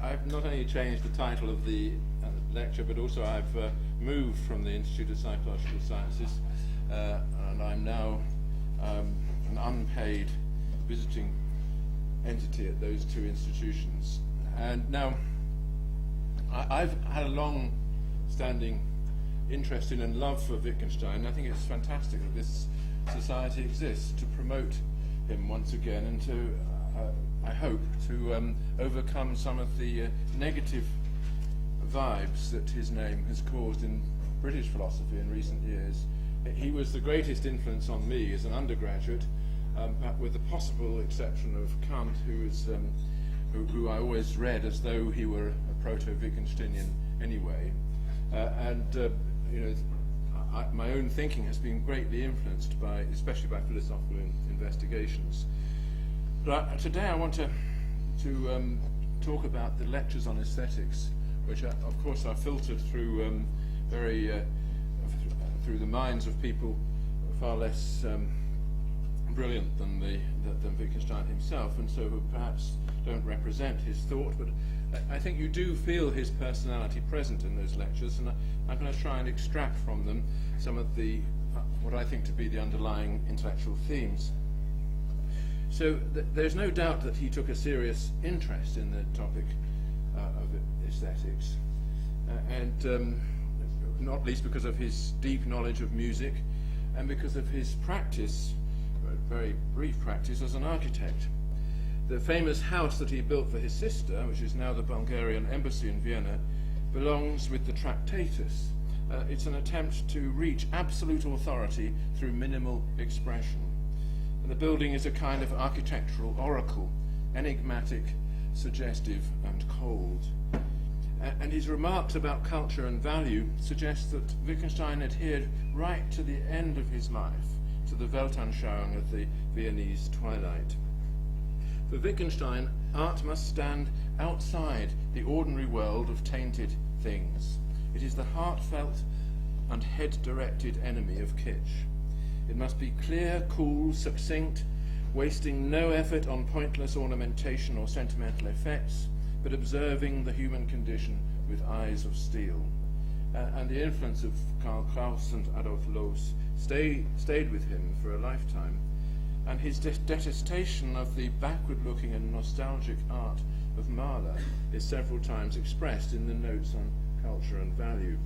I've not only changed the title of the lecture, but also I've moved from the Institute of Psychological Sciences, and I'm now an unpaid visiting entity at those two institutions. And now, I've had a long-standing interest in and love for Wittgenstein. I think it's fantastic that this society exists to promote him once again and to, I hope, to overcome some of the negative vibes that his name has caused in British philosophy in recent years. He was the greatest influence on me as an undergraduate, but with the possible exception of Kant, who I always read as though he were a proto-Wittgensteinian anyway. My own thinking has been greatly influenced by, especially by philosophical investigations. But today I want to talk about the lectures on aesthetics, which are, of course, are filtered through through the minds of people far less brilliant than Wittgenstein himself, and so who perhaps don't represent his thought. But I think you do feel his personality present in those lectures, and I'm going to try and extract from them some of the what I think to be the underlying intellectual themes. So there's no doubt that he took a serious interest in the topic of aesthetics, and not least because of his deep knowledge of music and because of his practice, very brief practice, as an architect. The famous house that he built for his sister, which is now the Bulgarian embassy in Vienna, belongs with the Tractatus. It's an attempt to reach absolute authority through minimal expression. And the building is a kind of architectural oracle, enigmatic, suggestive, and cold. And his remarks about culture and value suggest that Wittgenstein adhered right to the end of his life to the Weltanschauung of the Viennese twilight. For Wittgenstein, art must stand outside the ordinary world of tainted things. It is the heartfelt and head-directed enemy of kitsch. It must be clear, cool, succinct, wasting no effort on pointless ornamentation or sentimental effects, but observing the human condition with eyes of steel. And the influence of Karl Kraus and Adolf Loos stayed with him for a lifetime. And his detestation of the backward-looking and nostalgic art of Mahler is several times expressed in the notes on culture and value.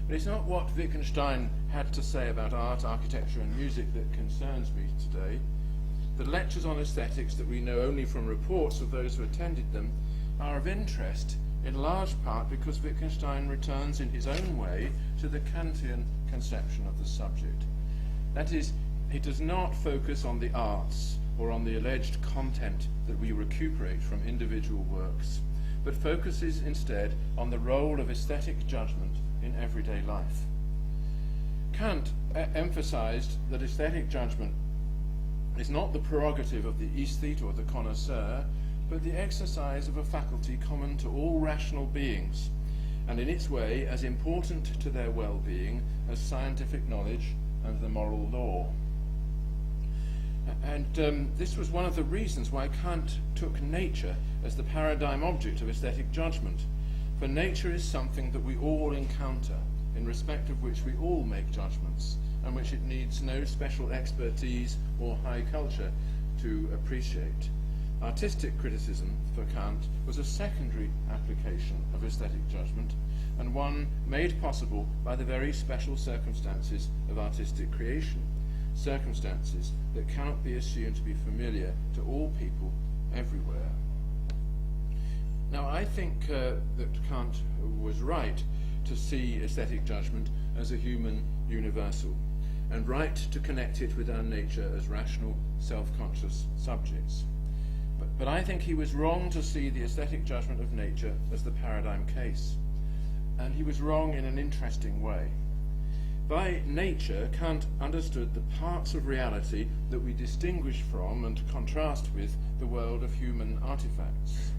But it's not what Wittgenstein had to say about art, architecture, and music that concerns me today. The lectures on aesthetics that we know only from reports of those who attended them are of interest in large part because Wittgenstein returns in his own way to the Kantian conception of the subject. That is, he does not focus on the arts or on the alleged content that we recuperate from individual works, but focuses instead on the role of aesthetic judgment in everyday life. Kant emphasized that aesthetic judgment is not the prerogative of the aesthete or the connoisseur, but the exercise of a faculty common to all rational beings, and in its way as important to their well-being as scientific knowledge and the moral law. And this was one of the reasons why Kant took nature as the paradigm object of aesthetic judgment, for nature is something that we all encounter, in respect of which we all make judgments, and which it needs no special expertise or high culture to appreciate. Artistic criticism, for Kant, was a secondary application of aesthetic judgment, and one made possible by the very special circumstances of artistic creation, circumstances that cannot be assumed to be familiar to all people everywhere. Now, I think that Kant was right to see aesthetic judgment as a human universal, and right to connect it with our nature as rational, self-conscious subjects. But I think he was wrong to see the aesthetic judgment of nature as the paradigm case. And he was wrong in an interesting way. By nature, Kant understood the parts of reality that we distinguish from and contrast with the world of human artifacts.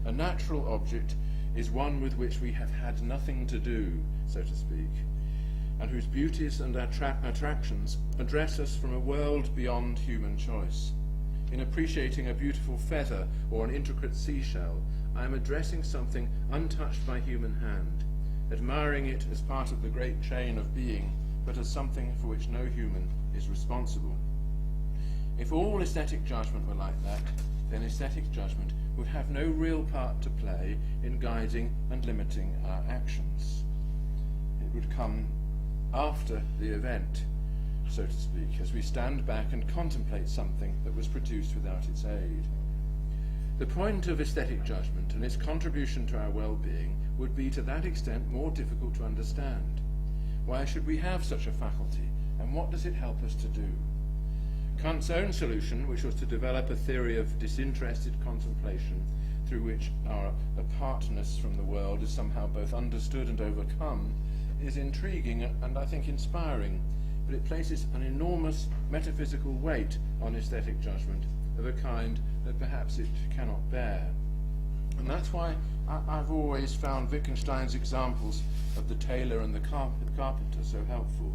A natural object is one with which we have had nothing to do, so to speak, and whose beauties and attractions address us from a world beyond human choice. In appreciating a beautiful beautiful feather or an intricate seashell, I am addressing something untouched by human hand, admiring it as part of the great chain of being, but as something for which no human is responsible. If all aesthetic judgment were like that, then aesthetic judgment would have no real part to play in guiding and limiting our actions. It would come after the event, so to speak, as we stand back and contemplate something that was produced without its aid. The point of aesthetic judgment and its contribution to our well-being would be to that extent more difficult to understand. Why should we have such a faculty, and what does it help us to do? Kant's own solution, which was to develop a theory of disinterested contemplation through which our apartness from the world is somehow both understood and overcome, is intriguing and I think inspiring, but it places an enormous metaphysical weight on aesthetic judgment of a kind that perhaps it cannot bear. And that's why I've always found Wittgenstein's examples of the tailor and the carpenter so helpful.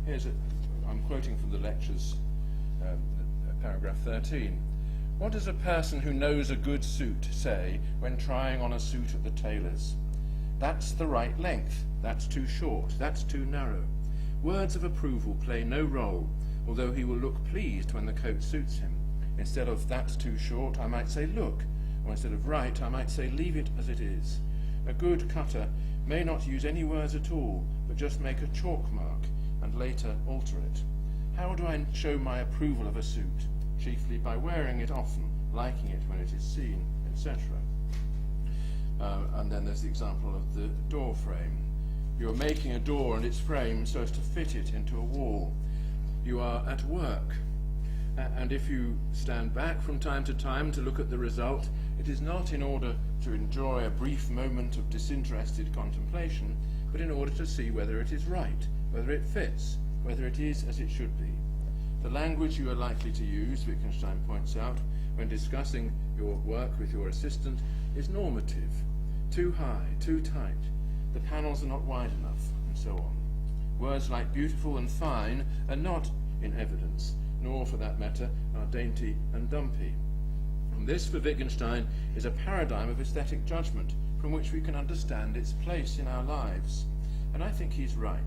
I'm quoting from the lectures, paragraph 13. What does a person who knows a good suit say when trying on a suit at the tailor's? That's the right length, that's too short, that's too narrow. Words of approval play no role, although he will look pleased when the coat suits him. Instead of that's too short, I might say look, or instead of right, I might say leave it as it is. A good cutter may not use any words at all, but just make a chalk mark and later alter it. How do I show my approval of a suit? Chiefly by wearing it often, liking it when it is seen, etc. And then there's the example of the door frame. You are making a door and its frame so as to fit it into a wall. You are at work, and if you stand back from time to time to look at the result, it is not in order to enjoy a brief moment of disinterested contemplation, but in order to see whether it is right, whether it fits, whether it is as it should be. The language you are likely to use, Wittgenstein points out, when discussing your work with your assistant is normative. Too high, too tight, the panels are not wide enough, and so on. Words like beautiful and fine are not in evidence, nor, for that matter, are dainty and dumpy. And this, for Wittgenstein, is a paradigm of aesthetic judgment from which we can understand its place in our lives. And I think he's right.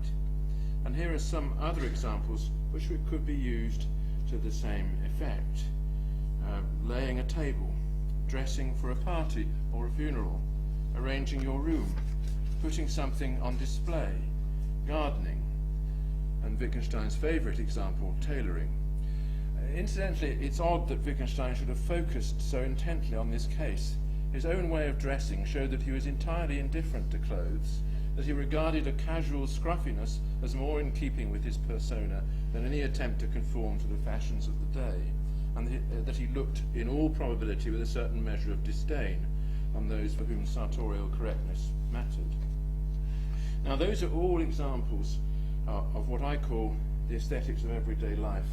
And here are some other examples which could be used to the same effect. Laying a table, dressing for a party or a funeral, arranging your room, putting something on display, gardening, and Wittgenstein's favourite example, tailoring. Incidentally, it's odd that Wittgenstein should have focused so intently on this case. His own way of dressing showed that he was entirely indifferent to clothes, that he regarded a casual scruffiness as more in keeping with his persona than any attempt to conform to the fashions of the day, and that he looked, in all probability, with a certain measure of disdain on those for whom sartorial correctness mattered. Now, those are all examples of what I call the aesthetics of everyday life.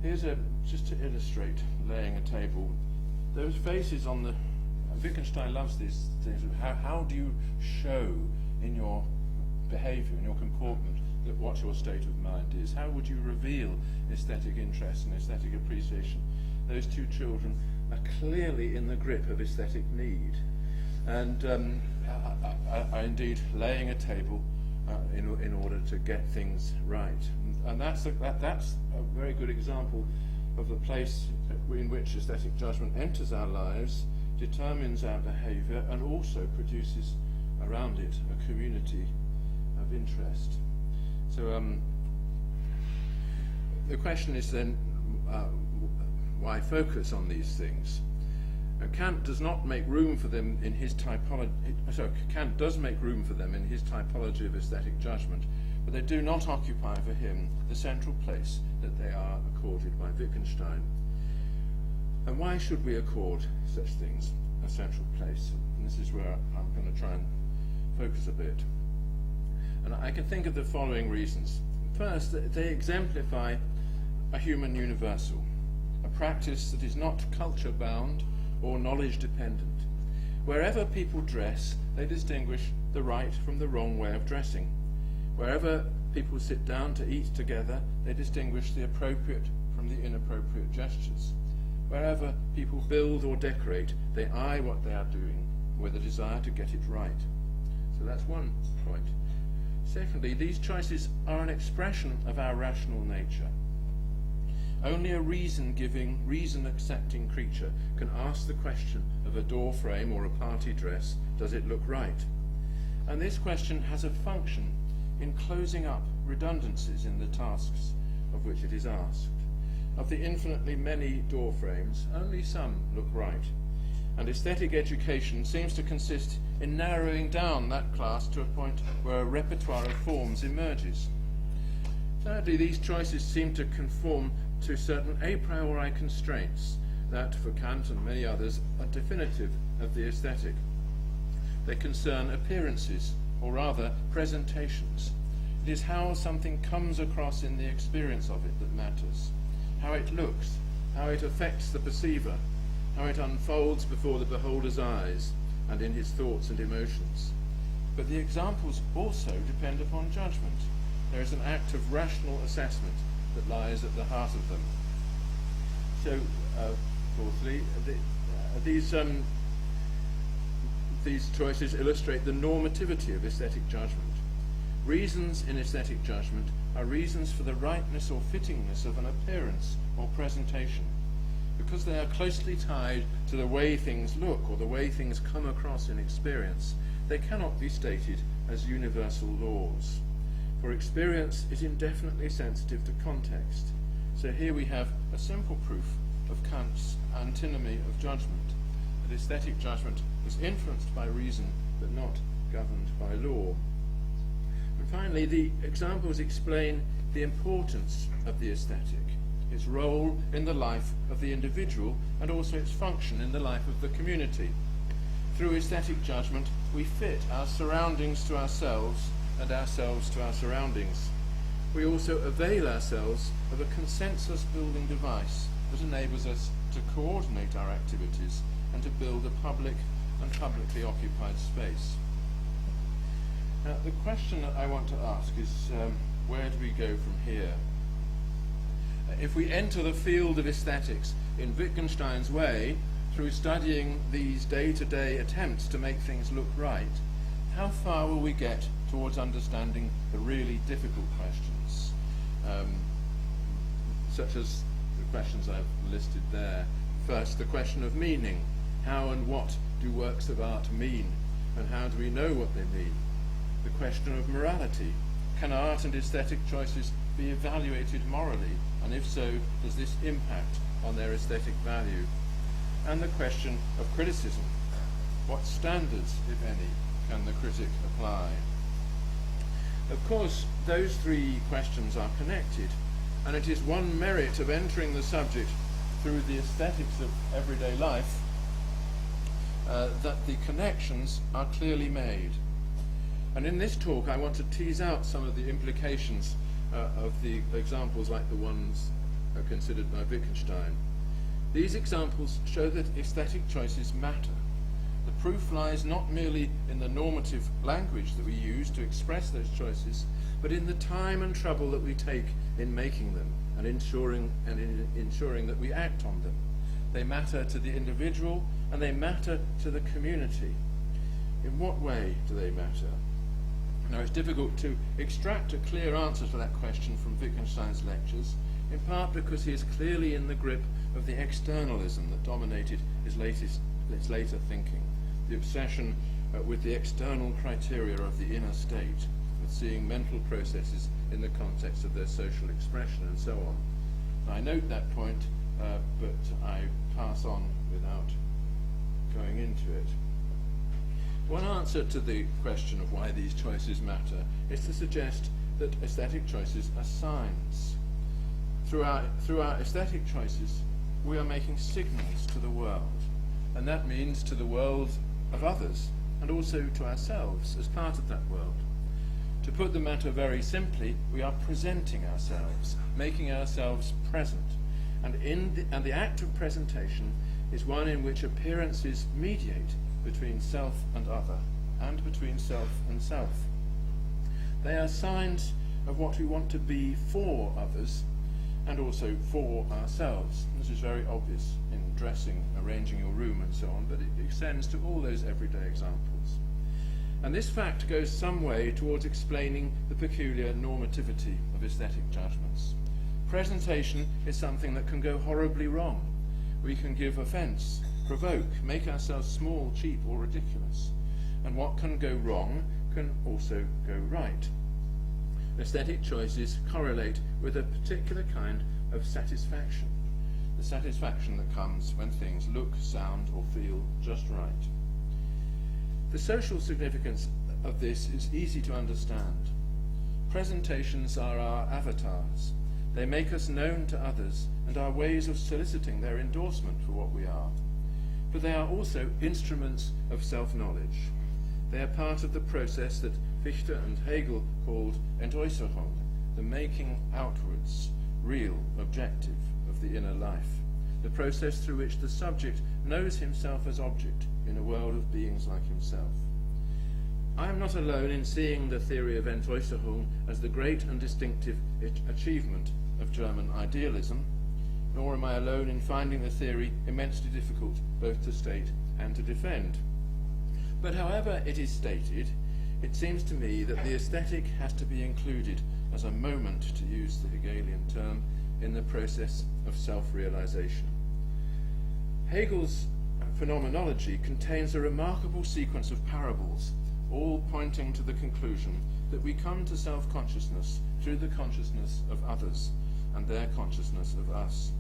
Here's just to illustrate laying a table. Those faces on the... Wittgenstein loves these things. How do you show in your behaviour, in your comportment, that what your state of mind is? How would you reveal aesthetic interest and aesthetic appreciation? Those two children are clearly in the grip of aesthetic need. And are indeed laying a table in order to get things right. And that's a very good example of the place in which aesthetic judgment enters our lives, determines our behaviour, and also produces around it a community of interest. So the question is then, why focus on these things? Kant does not make room for them in his typology. Kant does make room for them in his typology of aesthetic judgment, but they do not occupy for him the central place that they are accorded by Wittgenstein. And why should we accord such things a central place? And this is where I'm going to try and focus a bit. And I can think of the following reasons. First, they exemplify a human universal, a practice that is not culture-bound or knowledge-dependent. Wherever people dress, they distinguish the right from the wrong way of dressing. Wherever people sit down to eat together, they distinguish the appropriate from the inappropriate gestures. Wherever people build or decorate, they eye what they are doing with a desire to get it right. So that's one point. Secondly, these choices are an expression of our rational nature. Only a reason-giving, reason-accepting creature can ask the question of a door frame or a party dress, does it look right? And this question has a function in closing up redundancies in the tasks of which it is asked. Of the infinitely many door frames, only some look right, and aesthetic education seems to consist in narrowing down that class to a point where a repertoire of forms emerges. Thirdly, these choices seem to conform to certain a priori constraints that, for Kant and many others, are definitive of the aesthetic. They concern appearances, or rather presentations. It is how something comes across in the experience of it that matters, how it looks, how it affects the perceiver, how it unfolds before the beholder's eyes and in his thoughts and emotions. But the examples also depend upon judgment. There is an act of rational assessment that lies at the heart of them. So, fourthly, these choices illustrate the normativity of aesthetic judgment. Reasons in aesthetic judgment are reasons for the rightness or fittingness of an appearance or presentation. Because they are closely tied to the way things look or the way things come across in experience, they cannot be stated as universal laws. For experience is indefinitely sensitive to context. So here we have a simple proof of Kant's antinomy of judgment, that aesthetic judgment is influenced by reason but not governed by law. And finally, the examples explain the importance of the aesthetic, its role in the life of the individual and also its function in the life of the community. Through aesthetic judgment, we fit our surroundings to ourselves and ourselves to our surroundings. We also avail ourselves of a consensus-building device that enables us to coordinate our activities and to build a public and publicly occupied space. Now, the question that I want to ask is, where do we go from here? If we enter the field of aesthetics in Wittgenstein's way, through studying these day-to-day attempts to make things look right, how far will we get towards understanding the really difficult questions, such as the questions I've listed there? First, the question of meaning. How and what do works of art mean, and how do we know what they mean? The question of morality. Can art and aesthetic choices be evaluated morally, and if so, does this impact on their aesthetic value? And the question of criticism. What standards, if any, can the critic apply? Of course, those three questions are connected, and it is one merit of entering the subject through the aesthetics of everyday life that the connections are clearly made. And in this talk, I want to tease out some of the implications of the examples like the ones considered by Wittgenstein. These examples show that aesthetic choices matter. The proof lies not merely in the normative language that we use to express those choices, but in the time and trouble that we take in making them and ensuring that we act on them. They matter to the individual and they matter to the community. In what way do they matter? Now, it's difficult to extract a clear answer to that question from Wittgenstein's lectures, in part because he is clearly in the grip of the externalism that dominated his later thinking, the obsession with the external criteria of the inner state, with seeing mental processes in the context of their social expression and so on. I note that point, but I pass on without going into it. One answer to the question of why these choices matter is to suggest that aesthetic choices are signs. Through our aesthetic choices, we are making signals to the world, and that means to the world of others, and also to ourselves as part of that world. To put the matter very simply, we are presenting ourselves, making ourselves present, and the act of presentation is one in which appearances mediate between self and other, and between self and self. They are signs of what we want to be for others, and also for ourselves. This is very obvious in dressing, arranging your room and so on, but it extends to all those everyday examples. And this fact goes some way towards explaining the peculiar normativity of aesthetic judgments. Presentation is something that can go horribly wrong. We can give offence, provoke, make ourselves small, cheap, or ridiculous. And what can go wrong can also go right. Aesthetic choices correlate with a particular kind of satisfaction, the satisfaction that comes when things look, sound, or feel just right. The social significance of this is easy to understand. Presentations are our avatars. They make us known to others and are ways of soliciting their endorsement for what we are. But they are also instruments of self-knowledge. They are part of the process that Fichte and Hegel called Entäußerung, the making outwards, real, objective of the inner life, the process through which the subject knows himself as object in a world of beings like himself. I am not alone in seeing the theory of Entäußerung as the great and distinctive achievement of German idealism, nor am I alone in finding the theory immensely difficult both to state and to defend. But however it is stated, it seems to me that the aesthetic has to be included as a moment, to use the Hegelian term, in the process of self-realization. Hegel's phenomenology contains a remarkable sequence of parables, all pointing to the conclusion that we come to self-consciousness through the consciousness of others and their consciousness of us.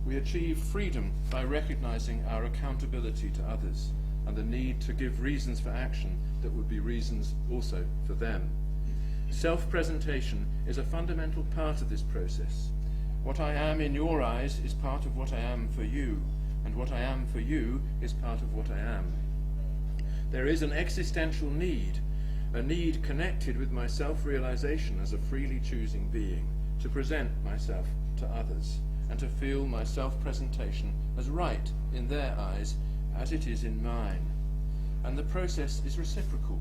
We achieve freedom by recognizing our accountability to others and the need to give reasons for action that would be reasons also for them. Self-presentation is a fundamental part of this process. What I am in your eyes is part of what I am for you, and what I am for you is part of what I am. There is an existential need, a need connected with my self-realization as a freely choosing being, to present myself to others, and to feel my self-presentation as right in their eyes as it is in mine. And the process is reciprocal.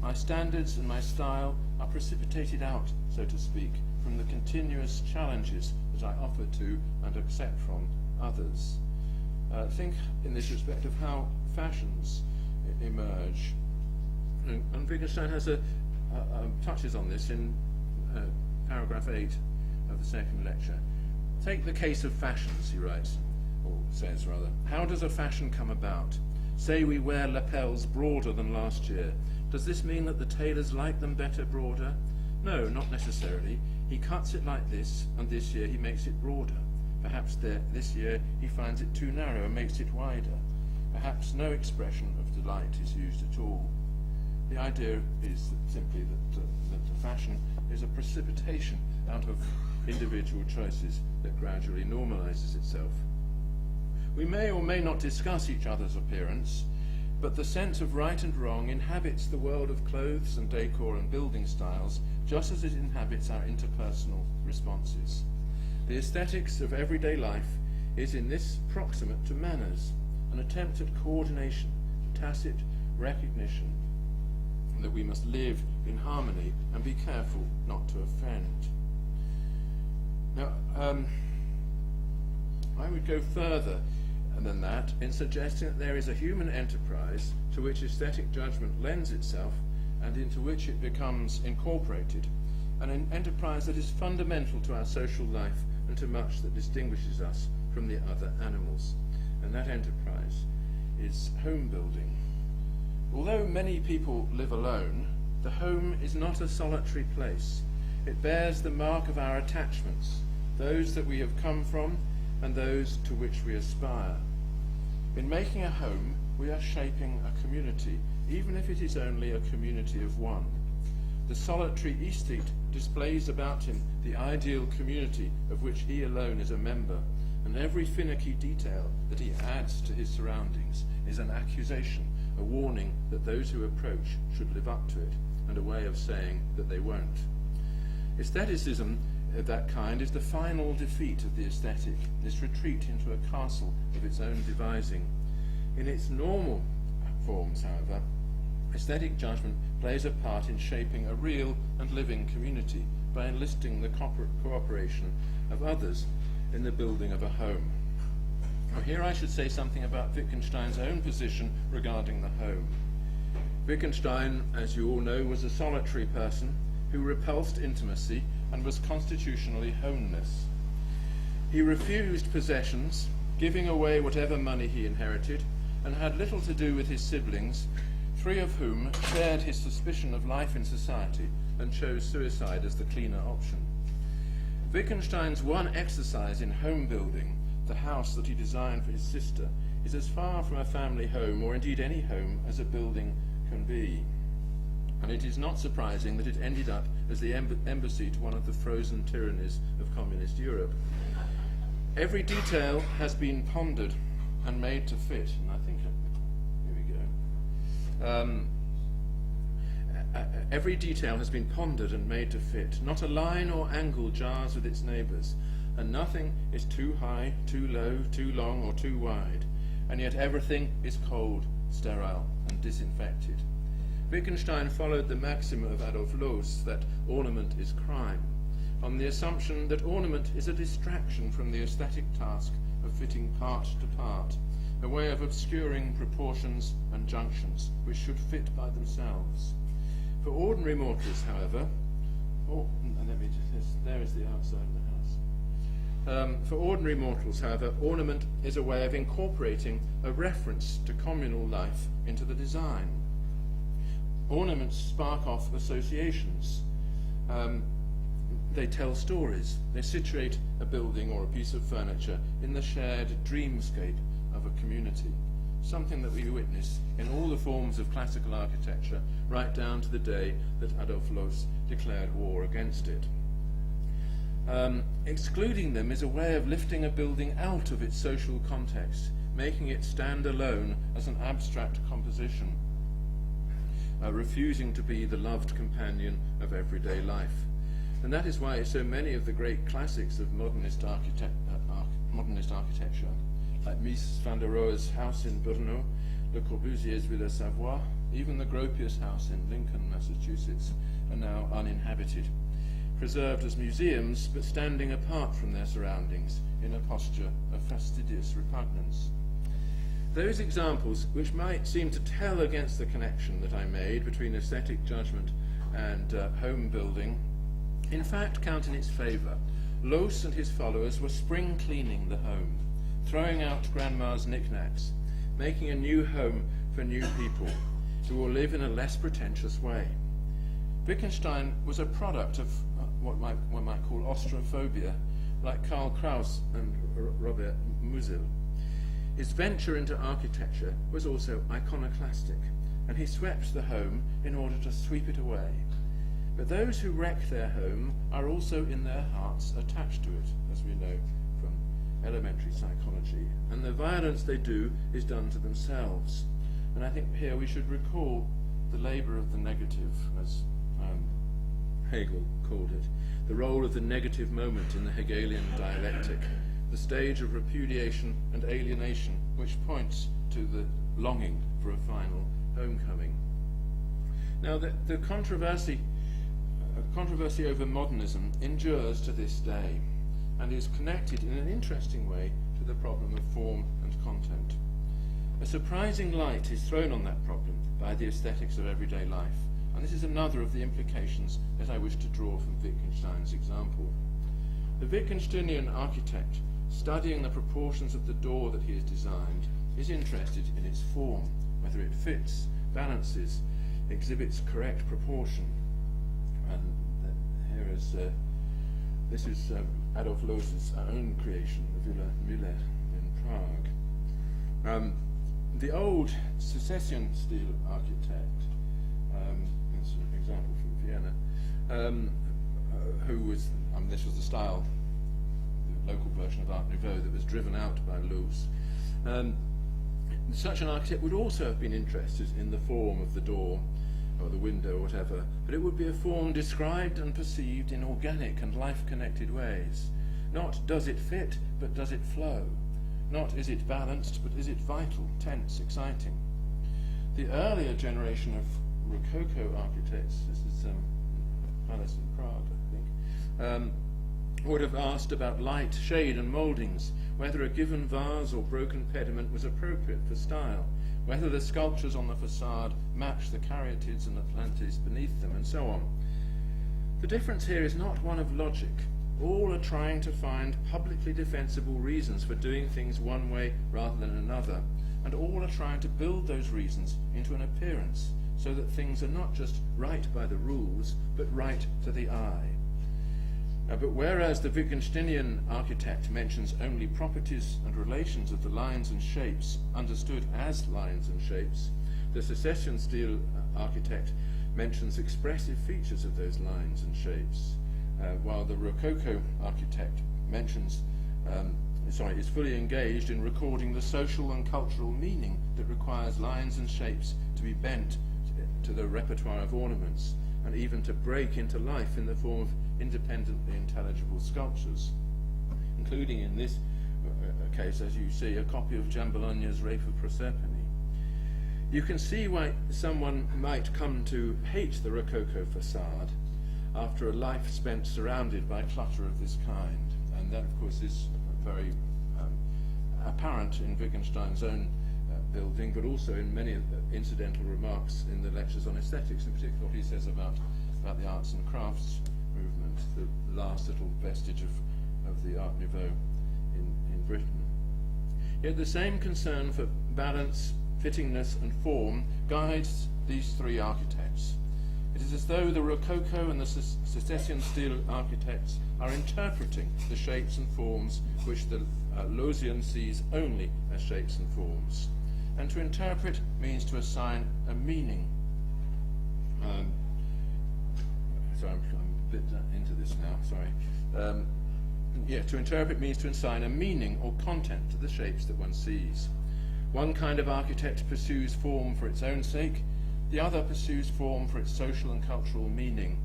My standards and my style are precipitated out, so to speak, from the continuous challenges that I offer to and accept from others. Think in this respect of how fashions emerge. And Wittgenstein has touches on this in paragraph 8 of the second lecture. Take the case of fashions, he writes, or says rather. How does a fashion come about? Say we wear lapels broader than last year. Does this mean that the tailors like them better broader? No, not necessarily. He cuts it like this, and this year he makes it broader. Perhaps this year he finds it too narrow and makes it wider. Perhaps no expression of delight is used at all. The idea is simply that the fashion is a precipitation out of individual choices that gradually normalizes itself. We may or may not discuss each other's appearance, but the sense of right and wrong inhabits the world of clothes and decor and building styles, just as it inhabits our interpersonal responses. The aesthetics of everyday life is in this proximate to manners, an attempt at coordination, tacit recognition that we must live in harmony and be careful not to offend. Now, I would go further than that in suggesting that there is a human enterprise to which aesthetic judgment lends itself and into which it becomes incorporated, an enterprise that is fundamental to our social life and to much that distinguishes us from the other animals. And that enterprise is home building. Although many people live alone, the home is not a solitary place. It bears the mark of our attachments, those that we have come from and those to which we aspire. In making a home, we are shaping a community, even if it is only a community of one. The solitary aesthete displays about him the ideal community of which he alone is a member, and every finicky detail that he adds to his surroundings is an accusation, a warning that those who approach should live up to it, and a way of saying that they won't. Aestheticism of that kind is the final defeat of the aesthetic, this retreat into a castle of its own devising. In its normal forms, however, aesthetic judgment plays a part in shaping a real and living community by enlisting the cooperation of others in the building of a home. Now, here I should say something about Wittgenstein's own position regarding the home. Wittgenstein, as you all know, was a solitary person who repulsed intimacy and was constitutionally homeless. He refused possessions, giving away whatever money he inherited, and had little to do with his siblings, 3 of whom shared his suspicion of life in society and chose suicide as the cleaner option. Wittgenstein's one exercise in home building, the house that he designed for his sister, is as far from a family home, or indeed any home, as a building can be. And it is not surprising that it ended up as the embassy to one of the frozen tyrannies of communist Europe. Every detail has been pondered and made to fit, and I think, here we go. Every detail has been pondered and made to fit. Not a line or angle jars with its neighbours, and nothing is too high, too low, too long, or too wide, and yet everything is cold, sterile, and disinfected. Wittgenstein followed the maxim of Adolf Loos that ornament is crime, on the assumption that ornament is a distraction from the aesthetic task of fitting part to part, a way of obscuring proportions and junctions which should fit by themselves. For ordinary mortals, however, there is the outside of the house. For ordinary mortals, however, ornament is a way of incorporating a reference to communal life into the design. Ornaments spark off associations. They tell stories. They situate a building or a piece of furniture in the shared dreamscape of a community, something that we witness in all the forms of classical architecture, right down to the day that Adolf Loos declared war against it. Excluding them is a way of lifting a building out of its social context, making it stand alone as an abstract composition, refusing to be the loved companion of everyday life. And that is why so many of the great classics of modernist architecture, like Mies van der Rohe's house in Brno, Le Corbusier's Villa Savoie, even the Gropius house in Lincoln, Massachusetts, are now uninhabited, preserved as museums, but standing apart from their surroundings in a posture of fastidious repugnance. Those examples, which might seem to tell against the connection that I made between aesthetic judgment and home building, in fact count in its favour. Loos and his followers were spring cleaning the home, throwing out grandma's knickknacks, making a new home for new people who will live in a less pretentious way. Wittgenstein was a product of what one might call austrophobia, like Karl Kraus and Robert Musil. His venture into architecture was also iconoclastic, and he swept the home in order to sweep it away. But those who wreck their home are also in their hearts attached to it, as we know from elementary psychology, and the violence they do is done to themselves. And I think here we should recall the labour of the negative, as Hegel called it, the role of the negative moment in the Hegelian dialectic, the stage of repudiation and alienation, which points to the longing for a final homecoming. Now, the controversy over modernism endures to this day and is connected in an interesting way to the problem of form and content. A surprising light is thrown on that problem by the aesthetics of everyday life, and this is another of the implications that I wish to draw from Wittgenstein's example. The Wittgensteinian architect, studying the proportions of the door that he has designed, is interested in its form, whether it fits, balances, exhibits correct proportion. And here is, this is Adolf Loos's own creation, the Villa Müller in Prague. The old Secession-style architect, it's an example from Vienna, who was, this was the style, the local version of Art Nouveau that was driven out by Loos. Such an architect would also have been interested in the form of the door or the window or whatever, but it would be a form described and perceived in organic and life-connected ways. Not does it fit, but does it flow? Not is it balanced, but is it vital, tense, exciting? The earlier generation of Rococo architects, this is Palace in Prague, I think, would have asked about light, shade and mouldings, whether a given vase or broken pediment was appropriate for style, whether the sculptures on the facade matched the caryatids and Atlantis beneath them, and so on. The difference here is not one of logic. All are trying to find publicly defensible reasons for doing things one way rather than another, and all are trying to build those reasons into an appearance, so that things are not just right by the rules, but right to the eye. But whereas the Wittgensteinian architect mentions only properties and relations of the lines and shapes understood as lines and shapes, the Secession style architect mentions expressive features of those lines and shapes, while the Rococo architect is fully engaged in recording the social and cultural meaning that requires lines and shapes to be bent to the repertoire of ornaments, and even to break into life in the form of independently intelligible sculptures, including in this case, as you see, a copy of Giambologna's Rape of Proserpine. You can see why someone might come to hate the Rococo facade after a life spent surrounded by clutter of this kind, and that of course is very apparent in Wittgenstein's own building, but also in many of the incidental remarks in the lectures on aesthetics, in particular what he says about the arts and crafts movement, the last little vestige of the Art Nouveau in Britain. Yet the same concern for balance, fittingness and form guides these three architects. It is as though the Rococo and the Secession style architects are interpreting the shapes and forms which the Lausian sees only as shapes and forms. And to interpret means to assign a meaning. Sorry, I'm a bit into this now, sorry. To interpret means to assign a meaning or content to the shapes that one sees. One kind of architect pursues form for its own sake, the other pursues form for its social and cultural meaning.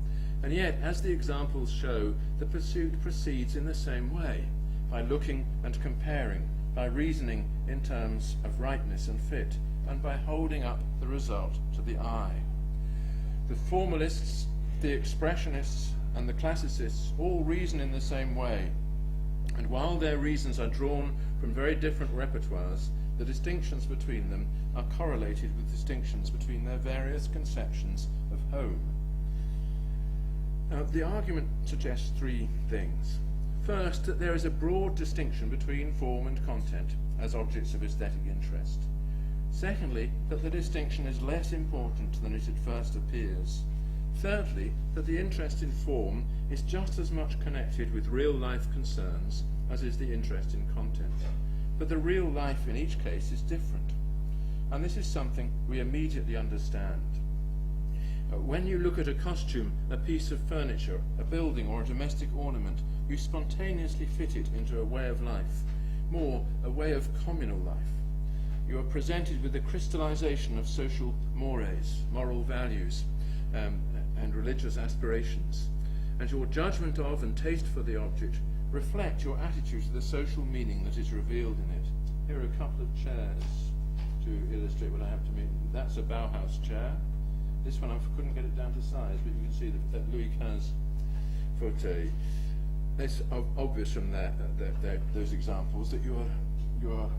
And yet, as the examples show, the pursuit proceeds in the same way, by looking and comparing, by reasoning in terms of rightness and fit, and by holding up the result to the eye. The formalists, the expressionists, and the classicists all reason in the same way, and while their reasons are drawn from very different repertoires, the distinctions between them are correlated with distinctions between their various conceptions of home. Now, the argument suggests three things. First, that there is a broad distinction between form and content as objects of aesthetic interest. Secondly, that the distinction is less important than it at first appears. Thirdly, that the interest in form is just as much connected with real-life concerns as is the interest in content. But the real life in each case is different. And this is something we immediately understand. When you look at a costume, a piece of furniture, a building or a domestic ornament, you spontaneously fit it into a way of life, more a way of communal life. You are presented with the crystallization of social mores, moral values, and religious aspirations, and your judgment of and taste for the object reflect your attitude to the social meaning that is revealed in it. Here are a couple of chairs to illustrate what I have to mean. That's a Bauhaus chair. This one I couldn't get it down to size, but you can see that Louis XV fauteuil. It's obvious from those examples that you're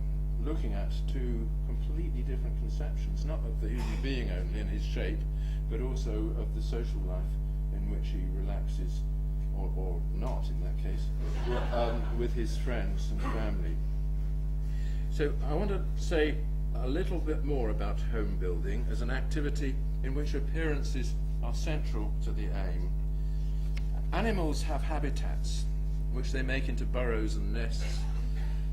looking at two completely different conceptions, not of the human being only and his shape, but also of the social life in which he relaxes, or not in that case, with his friends and family. So I want to say a little bit more about home building as an activity in which appearances are central to the aim. Animals have habitats, which they make into burrows and nests.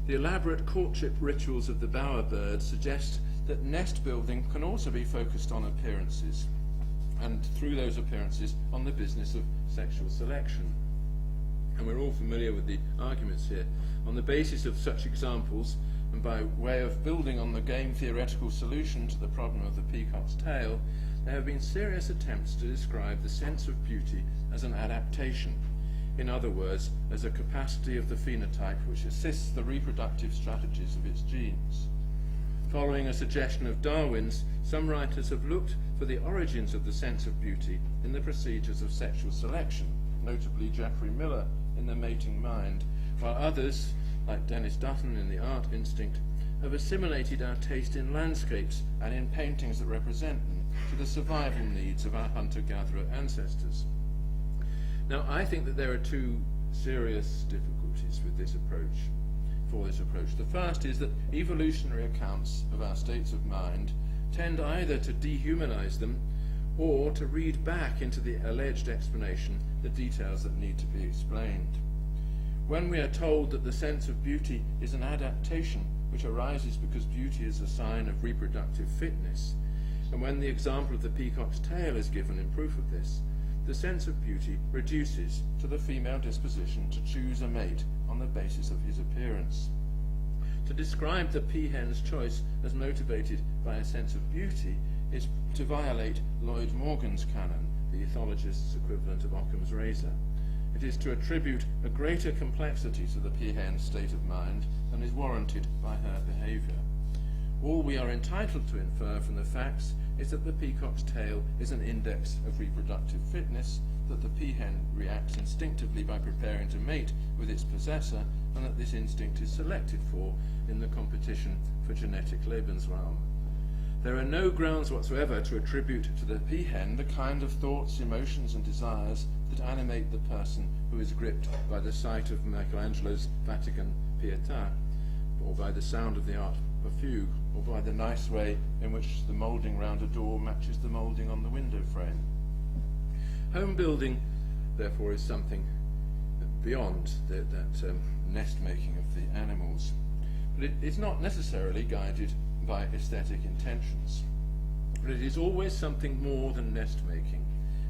The elaborate courtship rituals of the bowerbird suggest that nest building can also be focused on appearances, and through those appearances on the business of sexual selection. And we're all familiar with the arguments here. On the basis of such examples, and by way of building on the game theoretical solution to the problem of the peacock's tail, there have been serious attempts to describe the sense of beauty as an adaptation. In other words, as a capacity of the phenotype which assists the reproductive strategies of its genes. Following a suggestion of Darwin's, some writers have looked for the origins of the sense of beauty in the procedures of sexual selection, notably Geoffrey Miller in the mating mind, while others, like Dennis Dutton in The Art Instinct, have assimilated our taste in landscapes and in paintings that represent them to the survival needs of our hunter-gatherer ancestors. Now, I think that there are two serious difficulties with this approach. The first is that evolutionary accounts of our states of mind tend either to dehumanize them or to read back into the alleged explanation the details that need to be explained. When we are told that the sense of beauty is an adaptation which arises because beauty is a sign of reproductive fitness, and when the example of the peacock's tail is given in proof of this, the sense of beauty reduces to the female disposition to choose a mate on the basis of his appearance. To describe the peahen's choice as motivated by a sense of beauty is to violate Lloyd Morgan's canon, the ethologist's equivalent of Occam's razor. It is to attribute a greater complexity to the peahen's state of mind than is warranted by her behaviour. All we are entitled to infer from the facts is that the peacock's tail is an index of reproductive fitness, that the peahen reacts instinctively by preparing to mate with its possessor, and that this instinct is selected for in the competition for genetic Lebensraum. There are no grounds whatsoever to attribute to the peahen the kind of thoughts, emotions, and desires that animate the person who is gripped by the sight of Michelangelo's Vatican Pietà, or by the sound of the art of a fugue, or by the nice way in which the moulding round a door matches the moulding on the window frame. Home building, therefore, is something beyond that nest making of the animals. But it is not necessarily guided by aesthetic intentions. But it is always something more than nest making.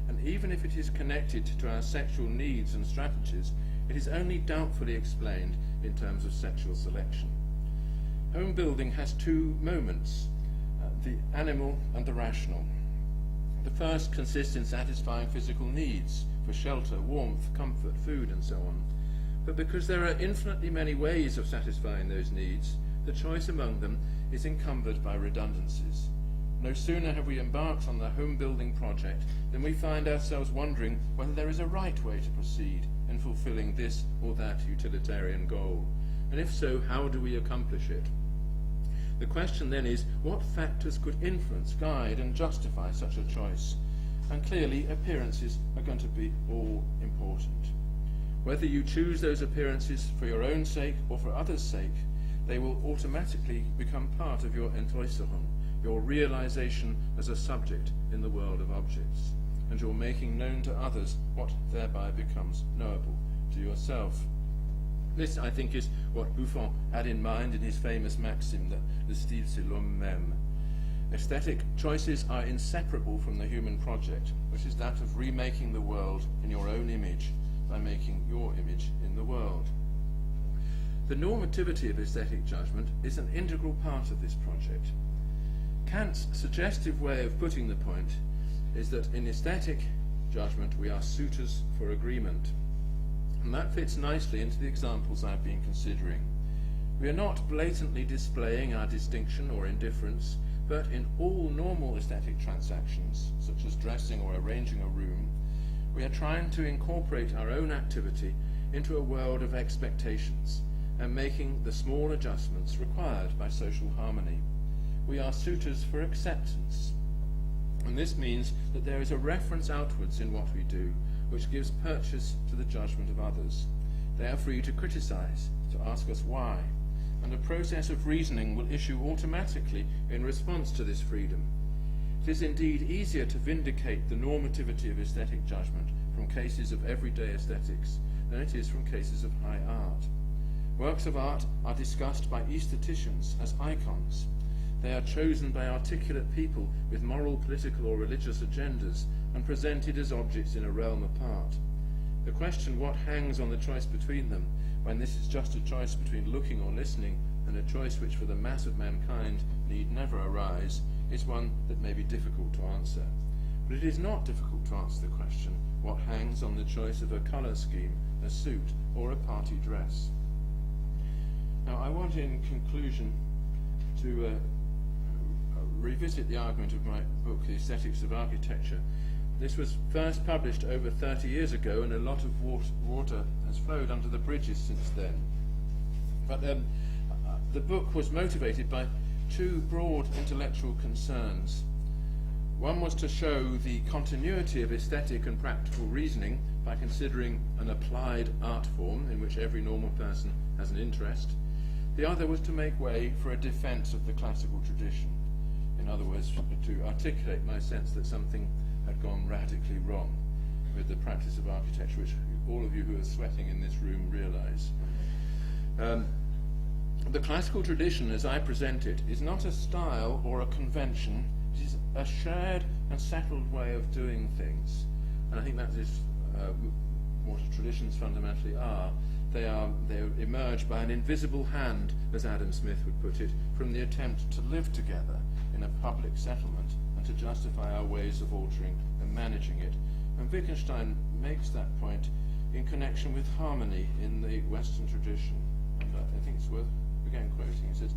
And even if it is connected to our sexual needs and strategies, it is only doubtfully explained in terms of sexual selection. Home building has two moments, the animal and the rational. The first consists in satisfying physical needs for shelter, warmth, comfort, food, and so on. But because there are infinitely many ways of satisfying those needs, the choice among them is encumbered by redundancies. No sooner have we embarked on the home building project than we find ourselves wondering whether there is a right way to proceed in fulfilling this or that utilitarian goal. And if so, how do we accomplish it? The question then is, what factors could influence, guide, and justify such a choice? And clearly, appearances are going to be all important. Whether you choose those appearances for your own sake or for others' sake, they will automatically become part of your Entäußerung, your realization as a subject in the world of objects, and your making known to others what thereby becomes knowable to yourself. This, I think, is what Buffon had in mind in his famous maxim that le style c'est l'homme même. Aesthetic choices are inseparable from the human project, which is that of remaking the world in your own image by making your image in the world. The normativity of aesthetic judgment is an integral part of this project. Kant's suggestive way of putting the point is that in aesthetic judgment we are suitors for agreement. And that fits nicely into the examples I've been considering. We are not blatantly displaying our distinction or indifference, but in all normal aesthetic transactions, such as dressing or arranging a room, we are trying to incorporate our own activity into a world of expectations and making the small adjustments required by social harmony. We are suitors for acceptance. And this means that there is a reference outwards in what we do, which gives purchase to the judgment of others. They are free to criticize, to ask us why, and a process of reasoning will issue automatically in response to this freedom. It is indeed easier to vindicate the normativity of aesthetic judgment from cases of everyday aesthetics than it is from cases of high art. Works of art are discussed by aestheticians as icons. They are chosen by articulate people with moral, political, or religious agendas and presented as objects in a realm apart. The question what hangs on the choice between them, when this is just a choice between looking or listening, and a choice which for the mass of mankind need never arise, is one that may be difficult to answer. But it is not difficult to answer the question what hangs on the choice of a colour scheme, a suit, or a party dress. Now I want in conclusion to revisit the argument of my book, The Aesthetics of Architecture, This was first published over 30 years ago, and a lot of water has flowed under the bridges since then. But the book was motivated by two broad intellectual concerns. One was to show the continuity of aesthetic and practical reasoning by considering an applied art form in which every normal person has an interest. The other was to make way for a defense of the classical tradition. In other words, to articulate my sense that something had gone radically wrong with the practice of architecture, which all of you who are sweating in this room realize. The classical tradition, as I present it, is not a style or a convention. It is a shared and settled way of doing things. And I think that is what traditions fundamentally are. They emerge by an invisible hand, as Adam Smith would put it, from the attempt to live together in a public settlement and to justify our ways of altering and managing it. And Wittgenstein makes that point in connection with harmony in the Western tradition. And I think it's worth, again, quoting. He says,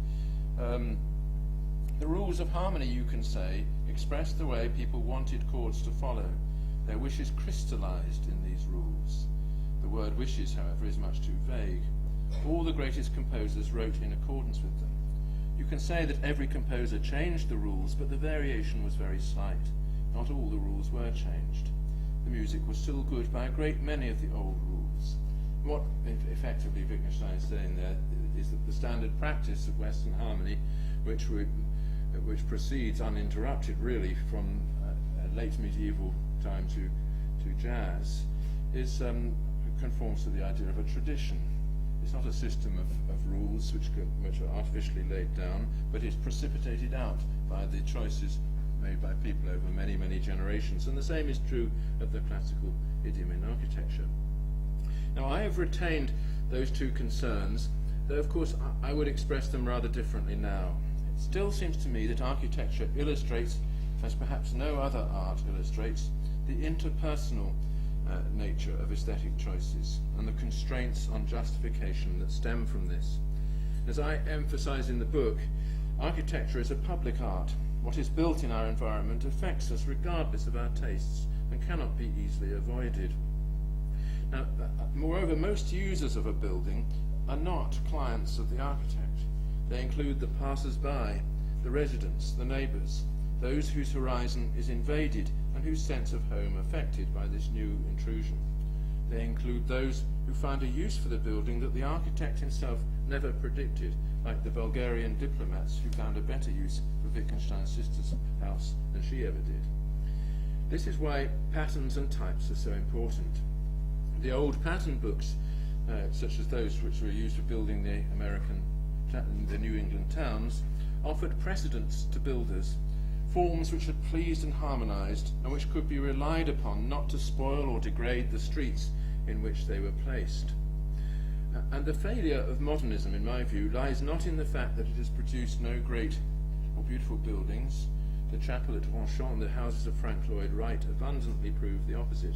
the rules of harmony, you can say, express the way people wanted chords to follow. Their wishes crystallized in these rules. The word wishes, however, is much too vague. All the greatest composers wrote in accordance with them. You can say that every composer changed the rules, but the variation was very slight. Not all the rules were changed. The music was still good by a great many of the old rules. What effectively Wittgenstein is saying there is that the standard practice of Western harmony, which proceeds uninterrupted really from late medieval time to jazz, conforms to the idea of a tradition. It's not a system of rules which are artificially laid down, but it's precipitated out by the choices made by people over many, many generations. And the same is true of the classical idiom in architecture. Now, I have retained those two concerns, though of course I would express them rather differently now. It still seems to me that architecture illustrates, as perhaps no other art illustrates, the interpersonal nature of aesthetic choices and the constraints on justification that stem from this. As I emphasize in the book, architecture is a public art. What is built in our environment affects us regardless of our tastes and cannot be easily avoided. Now, moreover, most users of a building are not clients of the architect. They include the passers-by, the residents, the neighbours, those whose horizon is invaded and whose sense of home affected by this new intrusion. They include those who find a use for the building that the architect himself never predicted, like the Bulgarian diplomats who found a better use for Wittgenstein's sister's house than she ever did. This is why patterns and types are so important. The old pattern books, such as those which were used for building the New England towns, offered precedents to builders, forms which had pleased and harmonized, and which could be relied upon not to spoil or degrade the streets in which they were placed. And the failure of modernism, in my view, lies not in the fact that it has produced no great or beautiful buildings. The chapel at Ronchamp and the houses of Frank Lloyd Wright abundantly prove the opposite.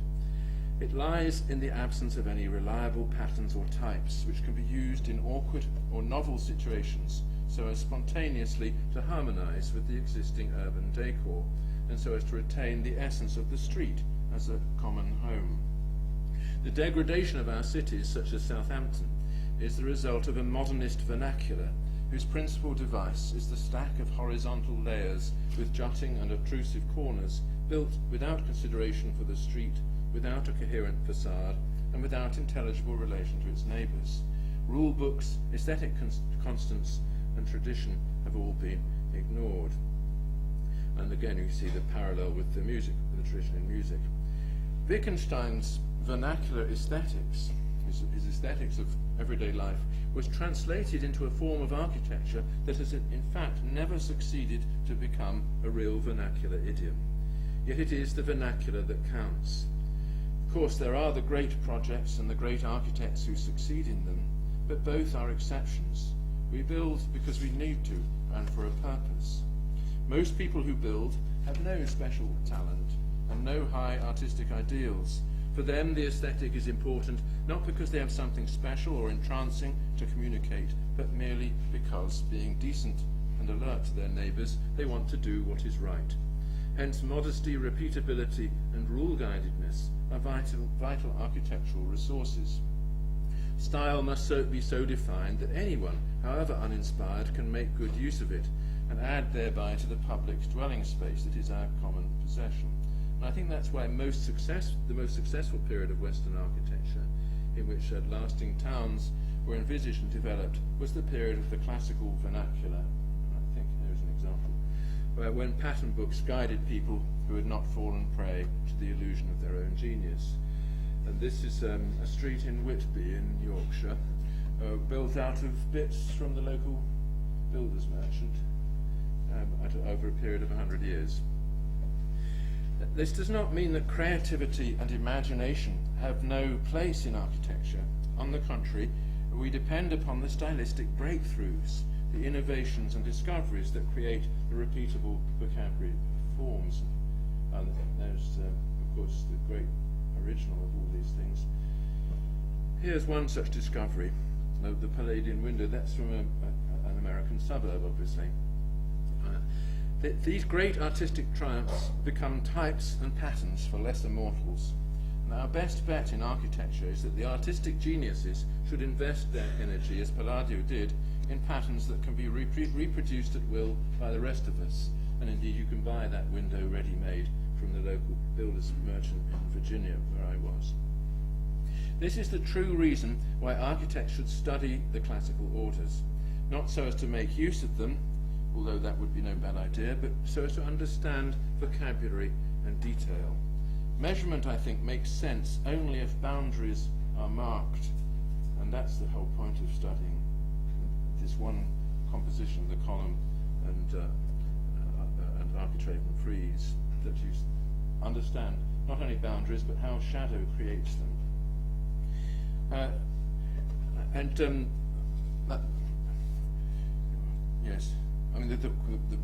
It lies in the absence of any reliable patterns or types which can be used in awkward or novel situations so as spontaneously to harmonize with the existing urban decor, and so as to retain the essence of the street as a common home. The degradation of our cities, such as Southampton, is the result of a modernist vernacular whose principal device is the stack of horizontal layers with jutting and obtrusive corners, built without consideration for the street, without a coherent facade, and without intelligible relation to its neighbours. Rule books, aesthetic constants, and tradition have all been ignored. And again, you see the parallel with the music, with the tradition in music. Wittgenstein's vernacular aesthetics, his aesthetics of everyday life, was translated into a form of architecture that has in fact never succeeded to become a real vernacular idiom. Yet it is the vernacular that counts. Of course, there are the great projects and the great architects who succeed in them, but both are exceptions. We build because we need to and for a purpose. Most people who build have no special talent and no high artistic ideals. For them, the aesthetic is important not because they have something special or entrancing to communicate, but merely because, being decent and alert to their neighbours, they want to do what is right. Hence modesty, repeatability, and rule-guidedness are vital architectural resources. Style must be so defined that anyone, however uninspired, can make good use of it and add thereby to the public dwelling space that is our common possession. And I think that's why the most successful period of Western architecture, in which lasting towns were envisaged and developed, was the period of the classical vernacular. I think here's an example, when pattern books guided people who had not fallen prey to the illusion of their own genius. And this is a street in Whitby in Yorkshire, built out of bits from the local builder's merchant over a period of 100 years. This does not mean that creativity and imagination have no place in architecture. On the contrary, we depend upon the stylistic breakthroughs, the innovations and discoveries that create the repeatable vocabulary forms. And there's, of course, the great original of all these things. Here's one such discovery, the Palladian window. That's from an American suburb, obviously. These great artistic triumphs become types and patterns for lesser mortals. And our best bet in architecture is that the artistic geniuses should invest their energy, as Palladio did, in patterns that can be reproduced at will by the rest of us. And indeed, you can buy that window ready-made from the local builder's merchant in Virginia, where I was. This is the true reason why architects should study the classical orders, not so as to make use of them, although that would be no bad idea, but so as to understand vocabulary and detail. Measurement, I think, makes sense only if boundaries are marked, and that's the whole point of studying this one composition, the column and architrave and frieze, that you understand not only boundaries but how shadow creates them. Yes. I mean,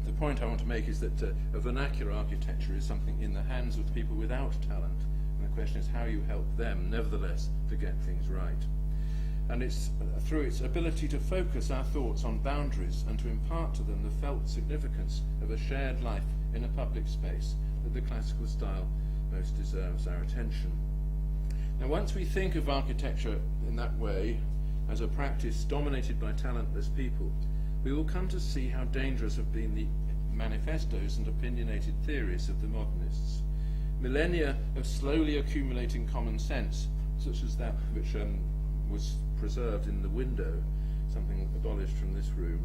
the point I want to make is that a vernacular architecture is something in the hands of people without talent, and the question is how you help them, nevertheless, to get things right. And it's through its ability to focus our thoughts on boundaries and to impart to them the felt significance of a shared life in a public space that the classical style most deserves our attention. Now, once we think of architecture in that way, as a practice dominated by talentless people, we will come to see how dangerous have been the manifestos and opinionated theories of the modernists. Millennia of slowly accumulating common sense, such as that which was preserved in the window, something abolished from this room,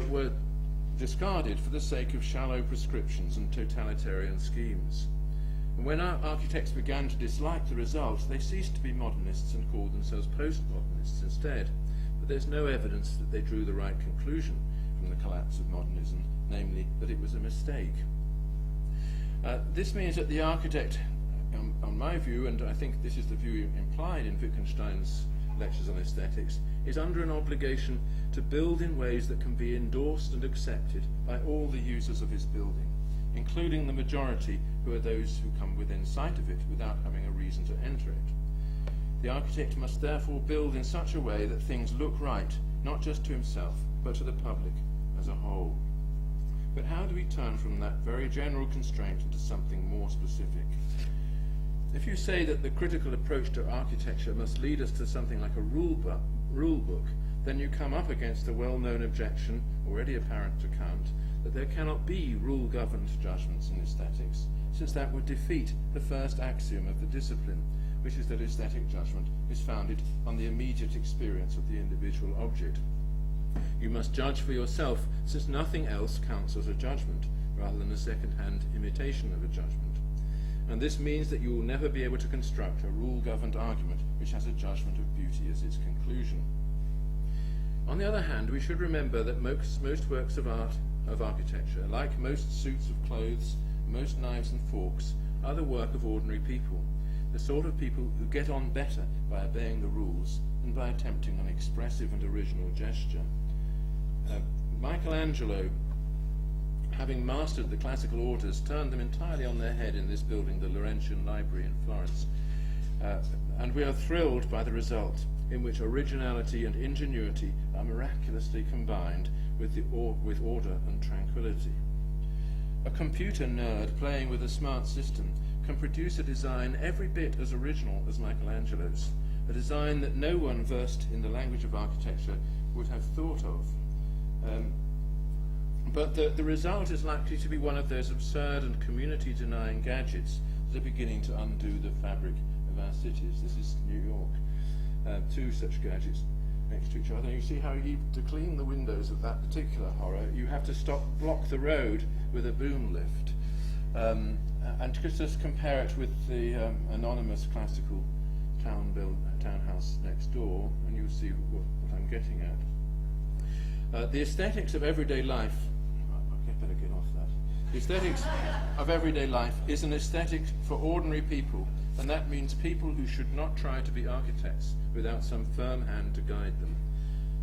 were discarded for the sake of shallow prescriptions and totalitarian schemes. And when our architects began to dislike the result, they ceased to be modernists and called themselves postmodernists instead. But there's no evidence that they drew the right conclusion from the collapse of modernism, namely that it was a mistake. This means that the architect, on my view, and I think this is the view implied in Wittgenstein's lectures on aesthetics, is under an obligation to build in ways that can be endorsed and accepted by all the users of his building, including the majority who are those who come within sight of it without having a reason to enter it. The architect must therefore build in such a way that things look right, not just to himself, but to the public as a whole. But how do we turn from that very general constraint into something more specific? If you say that the critical approach to architecture must lead us to something like a rule book, then you come up against the well-known objection, already apparent to Kant, that there cannot be rule-governed judgments in aesthetics, since that would defeat the first axiom of the discipline, which is that aesthetic judgment is founded on the immediate experience of the individual object. You must judge for yourself, since nothing else counts as a judgment, rather than a second-hand imitation of a judgment. And this means that you will never be able to construct a rule-governed argument which has a judgment of beauty as its conclusion. On the other hand, we should remember that most works of art, of architecture, like most suits of clothes, most knives and forks, are the work of ordinary people, the sort of people who get on better by obeying the rules than by attempting an expressive and original gesture. Michelangelo, having mastered the classical orders, turned them entirely on their head in this building, the Laurentian Library in Florence. And we are thrilled by the result, in which originality and ingenuity are miraculously combined with order and tranquility. a computer nerd playing with a smart system can produce a design every bit as original as Michelangelo's, a design that no one versed in the language of architecture would have thought of. But the result is likely to be one of those absurd and community-denying gadgets that are beginning to undo the fabric of our cities. This is New York. Two such gadgets next to each other. You see how to clean the windows of that particular horror, you have to block the road with a boom lift. And just compare it with the anonymous classical townhouse next door, and you'll see what I'm getting at. The aesthetics of everyday life, I better get off that. The aesthetics of everyday life is an aesthetic for ordinary people, and that means people who should not try to be architects without some firm hand to guide them.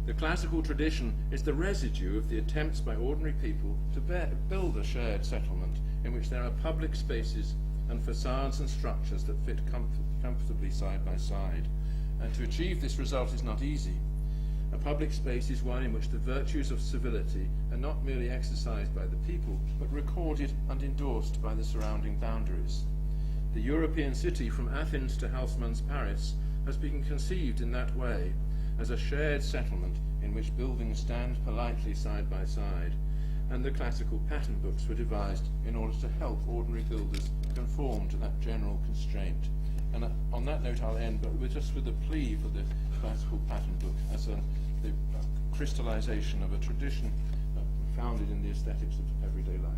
The classical tradition is the residue of the attempts by ordinary people to build a shared settlement in which there are public spaces and facades and structures that fit comfortably side by side. And to achieve this result is not easy. A public space is one in which the virtues of civility are not merely exercised by the people, but recorded and endorsed by the surrounding boundaries. The European city from Athens to Haussmann's Paris has been conceived in that way, as a shared settlement in which buildings stand politely side by side, and the classical pattern books were devised in order to help ordinary builders conform to that general constraint. And on that note I'll end, but just with a plea for the classical pattern book as the crystallization of a tradition founded in the aesthetics of everyday life.